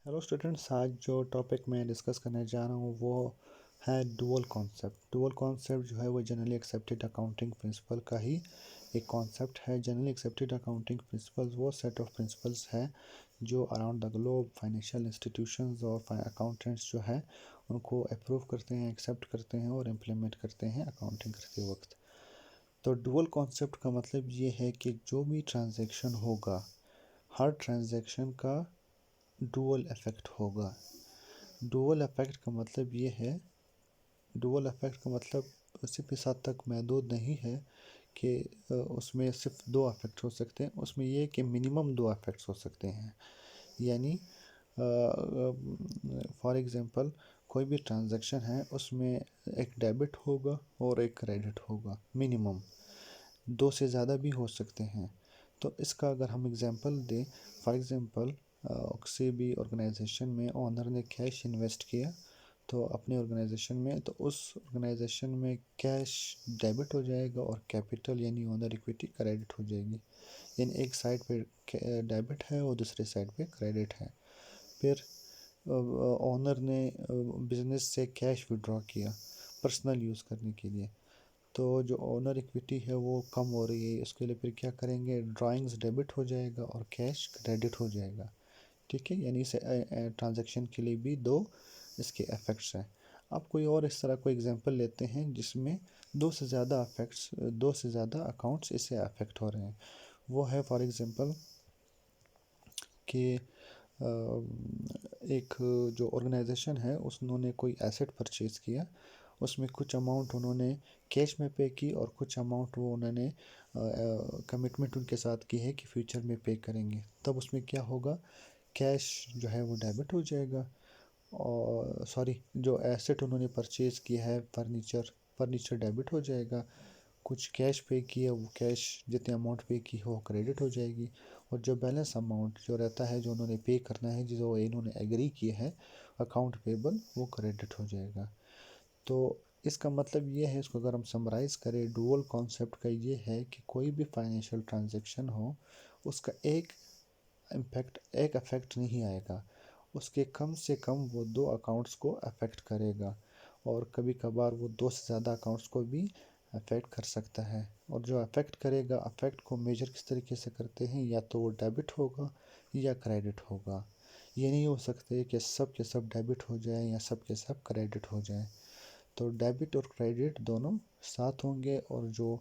Hello students, आज जो topic मैं डिस्कस करने जा रहा हूँ वो है डुअल कॉन्सेप्ट। डुअल कॉन्सेप्ट जो है वो जनरली एक्सेप्टेड अकाउंटिंग प्रिंसिपल का ही एक कॉन्सेप्ट है। जनरली एक्सेप्टेड अकाउंटिंग प्रिंसिपल्स वो सेट ऑफ प्रिंसिपल्स है जो around the globe financial institutions और अकाउंटेंट्स जो है उनको अप्रूव करते हैं, एक्सेप्ट करते हैं और इम्प्लीमेंट करते हैं अकाउंटिंग करते वक्त। तो डुअल कॉन्सेप्ट का मतलब ये है कि जो भी ट्रांजैक्शन होगा, हर ट्रांजैक्शन का डुअल इफ़ेक्ट होगा। डुअल इफ़ेक्ट का मतलब ये है, डुअल इफ़ेक्ट का मतलब सिर्फ इस हद तक महदूद नहीं है कि उसमें सिर्फ दो इफ़ेक्ट हो सकते हैं। उसमें ये कि मिनिमम दो इफ़ेक्ट्स हो सकते हैं। यानी फॉर एग्ज़ाम्पल कोई भी ट्रांजैक्शन है उसमें एक डेबिट होगा और एक क्रेडिट होगा, मिनिमम। दो से ज़्यादा भी हो सकते हैं। तो इसका अगर हम एग्ज़ाम्पल दें, फॉर एग्ज़ाम्पल किसी भी ऑर्गेनाइजेशन में ओनर ने कैश इन्वेस्ट किया तो अपने ऑर्गेनाइजेशन में, तो उस ऑर्गेनाइजेशन में कैश डेबिट हो जाएगा और कैपिटल यानी ओनर इक्विटी क्रेडिट हो जाएगी। यानी एक साइड पे डेबिट है और दूसरे साइड पे क्रेडिट है। फिर ओनर ने बिजनेस से कैश विड्रॉ किया पर्सनल यूज़ करने के लिए, तो जो ओनर इक्विटी है वो कम हो रही है। उसके लिए फिर क्या करेंगे, ड्राइंग्स डेबिट हो जाएगा और कैश क्रेडिट हो जाएगा। ठीक है, यानी इसे ट्रांजैक्शन के लिए भी दो इसके इफ़ेक्ट्स हैं। अब कोई और इस तरह कोई एग्जांपल लेते हैं जिसमें दो से ज़्यादा इफ़ेक्ट्स, दो से ज़्यादा अकाउंट्स इससे अफेक्ट हो रहे हैं। वो है फॉर एग्जांपल कि एक जो ऑर्गेनाइजेशन है उन्होंने कोई एसेट परचेज़ किया, उसमें कुछ अमाउंट उन्होंने कैश में पे की और कुछ अमाउंट वो उन्होंने कमिटमेंट उनके साथ की है कि फ्यूचर में पे करेंगे। तब उसमें क्या होगा, कैश जो है वो डेबिट हो जाएगा और जो एसेट उन्होंने परचेज़ किया है फर्नीचर डेबिट हो जाएगा। कुछ कैश पे किया, वो कैश जितने अमाउंट पे की हो क्रेडिट हो जाएगी और जो बैलेंस अमाउंट जो रहता है जो उन्होंने पे करना है, जो इन्होंने एग्री किया है अकाउंट पेबल, वो क्रेडिट हो जाएगा। तो इसका मतलब ये है, इसको अगर हम समराइज़ करें, डुअल कॉन्सेप्ट का ये है कि कोई भी फाइनेंशियल ट्रांजैक्शन हो उसका एक इम्पैक्ट, एक अफेक्ट नहीं आएगा, उसके कम से कम वो दो अकाउंट्स को अफेक्ट करेगा और कभी कभार वो दो से ज़्यादा अकाउंट्स को भी अफेक्ट कर सकता है। और जो अफेक्ट करेगा, अफेक्ट को मेजर किस तरीके से करते हैं, या तो वो डेबिट होगा या क्रेडिट होगा। ये नहीं हो सकते कि सब के सब डेबिट हो जाए या सब के सब क्रेडिट हो जाए। तो डेबिट और क्रेडिट दोनों साथ होंगे और जो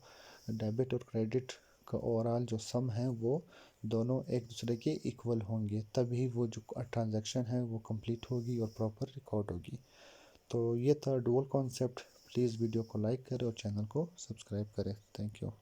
डेबिट और क्रेडिट का ओवरऑल जो सम है वो दोनों एक दूसरे के इक्वल होंगे, तभी वो जो ट्रांजैक्शन है वो कंप्लीट होगी और प्रॉपर रिकॉर्ड होगी। तो ये था डुअल कॉन्सेप्ट। प्लीज़ वीडियो को लाइक करें और चैनल को सब्सक्राइब करें। Thank you.